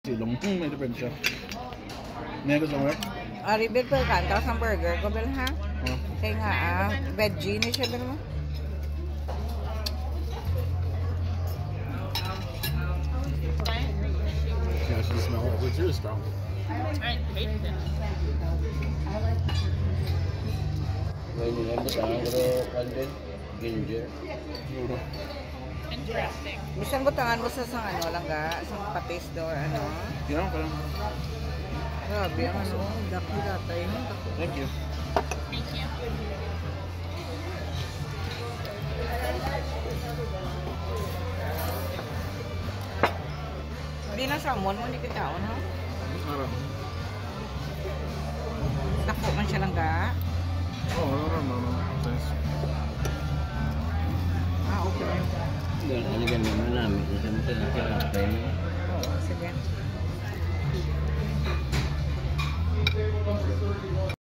Silong, may difference siya. May gusto mo? Rebuild pa ka, tapos ang burger ko, Bel, ha? Kaya nga, veggie na siya, Bel, mo? Yeah, she smells it. It's really strong. I hate it. May nilang butang pero kandil, ginger. Interesting. Bisan butangan mo sa ano lang ga, sa patis do or ano. Yeah, parang. Grabe ang ano, daki datay mo. Thank you. Thank you. Hindi na salmon mo, hindi kitaon, ha? Parang. Dako man siya lang ga. Oh, no. Thanks. Okay. Aligan naman namin. Isang tinatira tayo. Oo, sige.